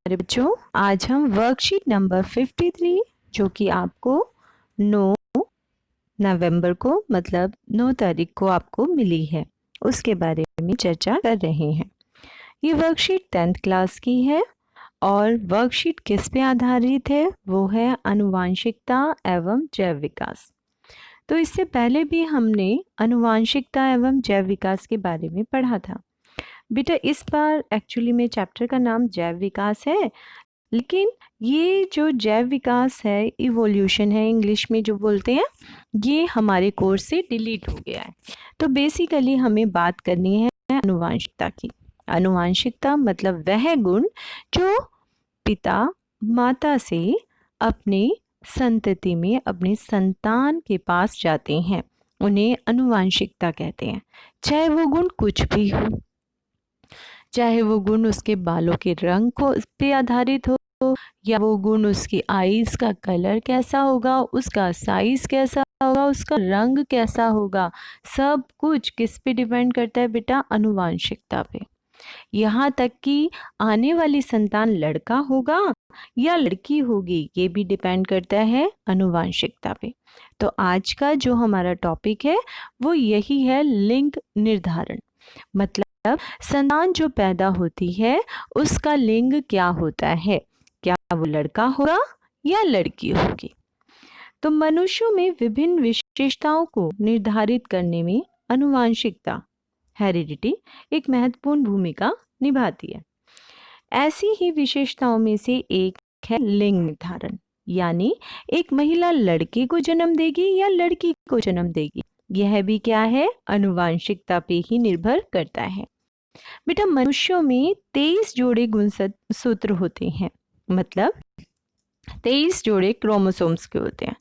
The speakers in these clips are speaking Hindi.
अरे बच्चों, आज हम वर्कशीट नंबर 53 जो कि आपको 9 नवंबर को मतलब 9 तारीख को आपको मिली है उसके बारे में चर्चा कर रहे हैं। ये वर्कशीट 10th क्लास की है और वर्कशीट किस पे आधारित है? वो है आनुवांशिकता एवं जैव विकास। तो इससे पहले भी हमने आनुवांशिकता एवं जैव विकास के बारे में पढ़ा था। बेटा इस बार एक्चुअली में चैप्टर का नाम जैव विकास है, लेकिन ये जो जैव विकास है, इवोल्यूशन है इंग्लिश में जो बोलते हैं, ये हमारे कोर्स से डिलीट हो गया है। तो बेसिकली हमें बात करनी है आनुवांशिकता की। आनुवांशिकता मतलब वह गुण जो पिता माता से अपने संतति में अपने संतान के पास जाते हैं, उन्हें आनुवांशिकता कहते हैं। चाहे वो गुण कुछ भी हो, चाहे वो गुण उसके बालों के रंग को पे आधारित हो, या वो गुण उसकी आईज का कलर कैसा होगा, उसका साइज कैसा होगा, उसका रंग कैसा होगा, सब कुछ किस पे डिपेंड करता है बेटा? आनुवांशिकता पे। यहाँ तक कि आने वाली संतान लड़का होगा या लड़की होगी, ये भी डिपेंड करता है आनुवांशिकता पे। तो आज का जो हमारा टॉपिक है वो यही है, लिंग निर्धारण। मतलब संतान जो पैदा होती है उसका लिंग क्या होता है, क्या वो लड़का होगा या लड़की होगी। तो मनुष्यों में विभिन्न विशेषताओं को निर्धारित करने में आनुवांशिकता, हेरिडिटी, एक महत्वपूर्ण भूमिका निभाती है। ऐसी ही विशेषताओं में से एक है लिंग निर्धारण, यानी एक महिला लड़के को जन्म देगी या लड़की को जन्म देगी, यह भी क्या है? आनुवांशिकता पे ही निर्भर करता है। बेटा मनुष्यों में 23 जोड़े गुणसूत्र होते हैं, मतलब 23 जोड़े क्रोमोसोम्स के होते हैं।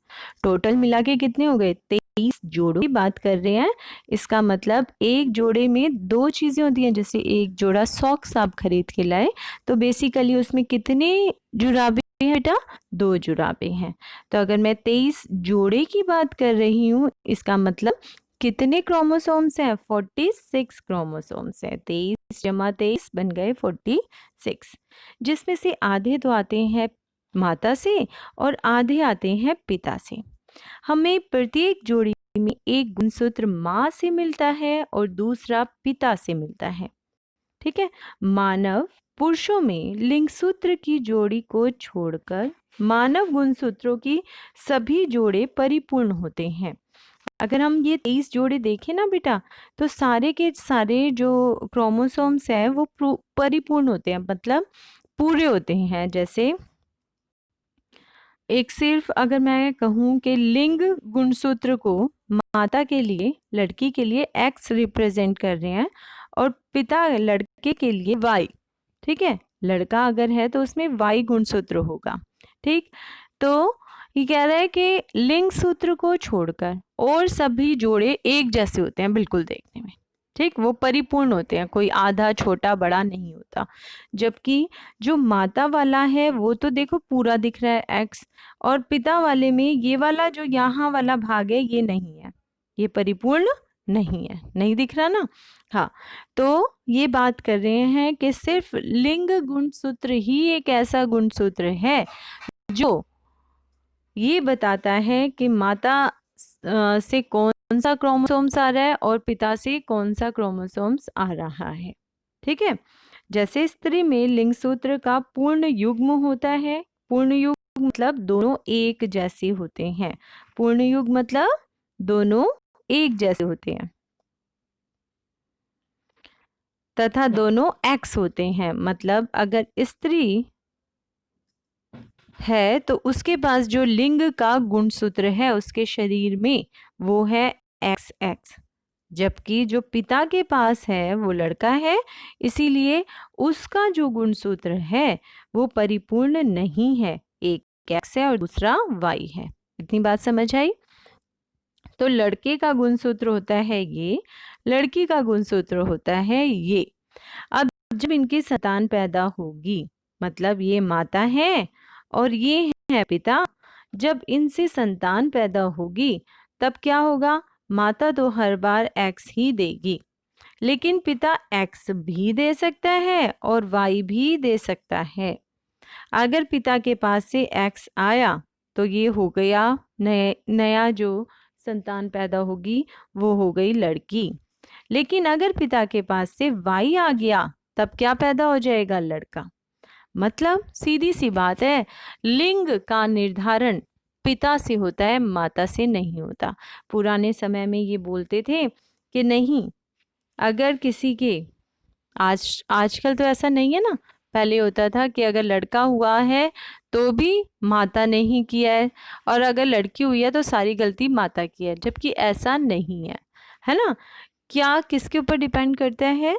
टोटल मिला के कितने हो गए? 23 जोड़ों की बात कर रहे हैं। इसका मतलब एक जोड़े में दो चीजें होती हैं। जैसे एक जोड़ा सॉक्स आप खरीद के लाए तो बेसिकली उसमें कितने जुराबे हैं बेटा? 2 जुराबे हैं। तो अगर मैं 23 जोड़े की बात कर रही हूँ, इसका मतलब कितने क्रोमोसोम्स हैं? 46 क्रोमोसोम्स हैं। 23 जमा 23 बन गए 46, जिसमें से आधे तो आते हैं माता से और आधे आते हैं पिता से। हमें प्रत्येक जोड़ी में एक गुणसूत्र माँ से मिलता है और दूसरा पिता से मिलता है। ठीक है। मानव पुरुषों में लिंग सूत्र की जोड़ी को छोड़कर मानव गुणसूत्रों की सभी जोड़े परिपूर्ण होते हैं। अगर हम ये 23 जोड़े देखें ना बेटा, तो सारे के सारे जो क्रोमोसोम्स हैं वो परिपूर्ण होते हैं, मतलब पूरे होते हैं। जैसे एक सिर्फ अगर मैं कहूँ कि लिंग गुणसूत्र को माता के लिए, लड़की के लिए एक्स रिप्रेजेंट कर रहे हैं और पिता लड़के के लिए वाई। ठीक है, लड़का अगर है तो उसमें वाई गुणसूत्र होगा। ठीक, तो ये कह रहा है कि लिंग सूत्र को छोड़कर और सभी जोड़े एक जैसे होते हैं बिल्कुल देखने में। ठीक, वो परिपूर्ण होते हैं, कोई आधा छोटा बड़ा नहीं होता। जबकि जो माता वाला है वो तो देखो पूरा दिख रहा है एक्स, और पिता वाले में ये वाला जो यहाँ वाला भाग है ये नहीं है, ये परिपूर्ण नहीं है, नहीं दिख रहा ना। हाँ, तो ये बात कर रहे हैं कि सिर्फ लिंग गुणसूत्र ही एक ऐसा गुणसूत्र है जो ये बताता है कि माता से कौन सा क्रोमोसोम्स आ रहा है और पिता से कौन सा क्रोमोसोम्स आ रहा है। ठीक है, जैसे स्त्री में लिंग सूत्र का पूर्ण युग्म होता है। पूर्ण युग्म मतलब दोनों एक जैसे होते हैं। पूर्ण युग्म मतलब दोनों एक जैसे होते हैं तथा दोनों एक्स होते हैं। मतलब अगर स्त्री है तो उसके पास जो लिंग का गुणसूत्र है उसके शरीर में वो है एक्स एक्स, जबकि जो पिता के पास है वो लड़का है, इसीलिए उसका जो गुणसूत्र है वो परिपूर्ण नहीं है। एक एक्स है और दूसरा वाई है। इतनी बात समझ आई? तो लड़के का गुणसूत्र होता है ये, लड़की का गुणसूत्र होता है ये। अब जब इनकी संतान पैदा होगी, मतलब ये माता है और ये है पिता, जब इनसे संतान पैदा होगी तब क्या होगा? माता तो हर बार एक्स ही देगी, लेकिन पिता एक्स भी दे सकता है और वाई भी दे सकता है। अगर पिता के पास से x आया तो ये हो गया नया जो संतान पैदा होगी वो हो गई लड़की। लेकिन अगर पिता के पास से y आ गया तब क्या पैदा हो जाएगा? लड़का। मतलब सीधी सी बात है, लिंग का निर्धारण पिता से होता है, माता से नहीं होता। पुराने समय में ये बोलते थे कि नहीं, अगर किसी के आजकल तो ऐसा नहीं है ना, पहले होता था कि अगर लड़का हुआ है तो भी माता ने ही किया है, और अगर लड़की हुई है तो सारी गलती माता की है, जबकि ऐसा नहीं है ना। क्या किसके ऊपर डिपेंड करता है?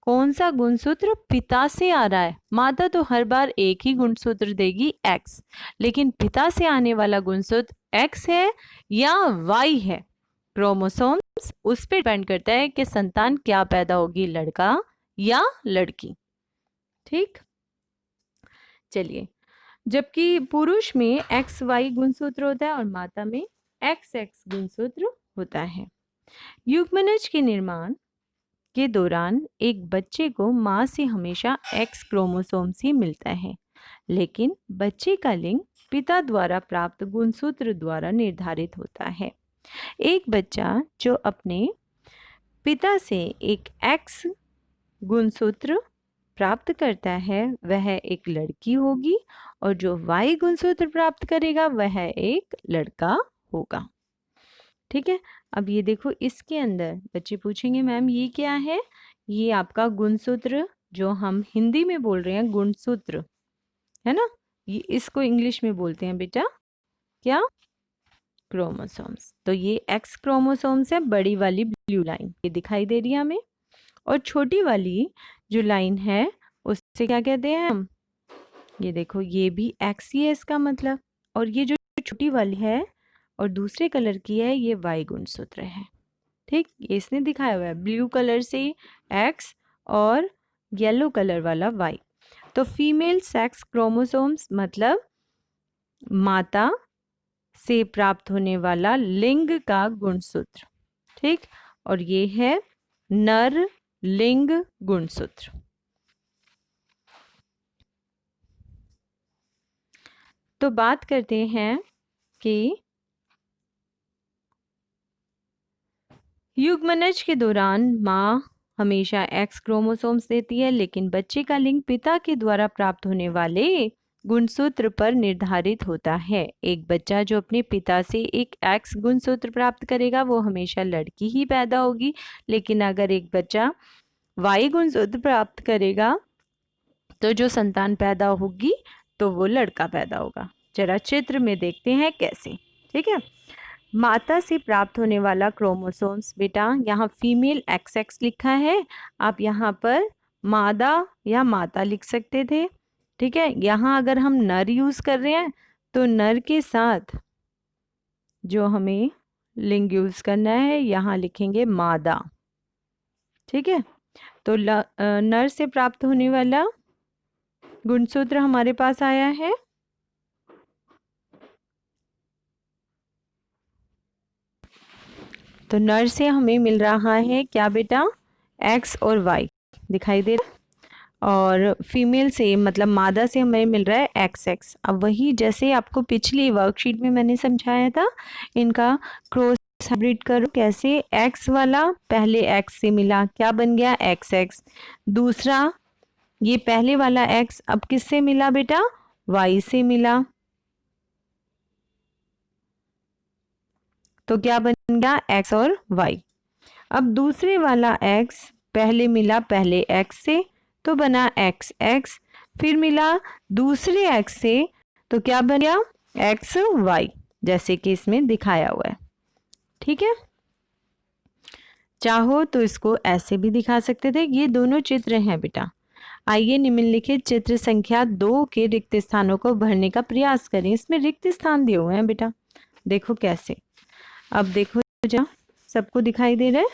कौन सा गुणसूत्र पिता से आ रहा है? माता तो हर बार एक ही गुणसूत्र देगी x, लेकिन पिता से आने वाला गुणसूत्र x है या y है। क्रोमोसोम्स उस पर डिपेंड करता है कि संतान क्या पैदा होगी, लड़का या लड़की। ठीक, चलिए, जबकि पुरुष में XY गुणसूत्र होता है और माता में XX गुणसूत्र होता है। युग्मनज के निर्माण के दौरान एक बच्चे को माँ से हमेशा X क्रोमोसोम ही मिलता है, लेकिन बच्चे का लिंग पिता द्वारा प्राप्त गुणसूत्र द्वारा निर्धारित होता है। एक बच्चा जो अपने पिता से एक X गुणसूत्र प्राप्त करता है वह एक लड़की होगी, और जो Y गुणसूत्र प्राप्त करेगा वह एक लड़का होगा। ठीक है, अब ये देखो, इसके अंदर बच्चे पूछेंगे मैम ये क्या है? ये आपका गुणसूत्र, जो हम हिंदी में बोल रहे हैं गुणसूत्र, है ना, ये इसको इंग्लिश में बोलते हैं बेटा क्या? क्रोमोसोम्स। तो ये एक्स क्रोमोसोम्स है, बड़ी वाली ब्लू लाइन ये दिखाई दे रही है हमें, और छोटी वाली जो लाइन है उससे क्या कहते हैं हम? ये देखो, ये भी एक्स ही है इसका मतलब, और ये जो छोटी वाली है और दूसरे कलर की है ये वाई गुणसूत्र है। ठीक, ये इसने दिखाया हुआ है ब्लू कलर से एक्स और येलो कलर वाला वाई। तो फीमेल सेक्स क्रोमोसोम्स मतलब माता से प्राप्त होने वाला लिंग का गुणसूत्र। ठीक, और ये है नर लिंग गुणसूत्र। तो बात करते हैं कि युग्मनज के दौरान माँ हमेशा एक्स क्रोमोसोम्स देती है, लेकिन बच्चे का लिंग पिता के द्वारा प्राप्त होने वाले गुणसूत्र पर निर्धारित होता है। एक बच्चा जो अपने पिता से एक एक्स गुणसूत्र प्राप्त करेगा वो हमेशा लड़की ही पैदा होगी, लेकिन अगर एक बच्चा वाई गुणसूत्र प्राप्त करेगा तो जो संतान पैदा होगी तो वो लड़का पैदा होगा। जरा चित्र में देखते हैं कैसे। ठीक है, माता से प्राप्त होने वाला क्रोमोसोम्स बेटा, यहाँ फीमेल XX लिखा है, आप यहाँ पर मादा या माता लिख सकते थे। ठीक है, यहाँ अगर हम नर यूज कर रहे हैं तो नर के साथ जो हमें लिंग यूज करना है यहाँ लिखेंगे मादा। ठीक है, तो नर से प्राप्त होने वाला गुणसूत्र हमारे पास आया है तो नर से हमें मिल रहा है क्या बेटा? X और Y दिखाई दे रहा है, और फीमेल से मतलब मादा से हमें मिल रहा है XX। अब वही जैसे आपको पिछली वर्कशीट में मैंने समझाया था, इनका क्रॉस हाइब्रिड करो। कैसे? X वाला पहले X से मिला, क्या बन गया? XX। दूसरा ये पहले वाला X अब किससे मिला बेटा? Y से मिला, तो क्या बन गया? X और Y। अब दूसरे वाला X पहले मिला पहले X से तो बना XX, फिर मिला दूसरे X से तो क्या बन गया? XY, जैसे कि इसमें दिखाया हुआ है। ठीक है, चाहो तो इसको ऐसे भी दिखा सकते थे। ये दोनों चित्र हैं बेटा। आइए निम्नलिखित चित्र संख्या 2 के रिक्त स्थानों को भरने का प्रयास करें। इसमें रिक्त स्थान दिए हुए हैं बेटा, देखो कैसे। अब देखो जरा, सबको दिखाई दे रहा है?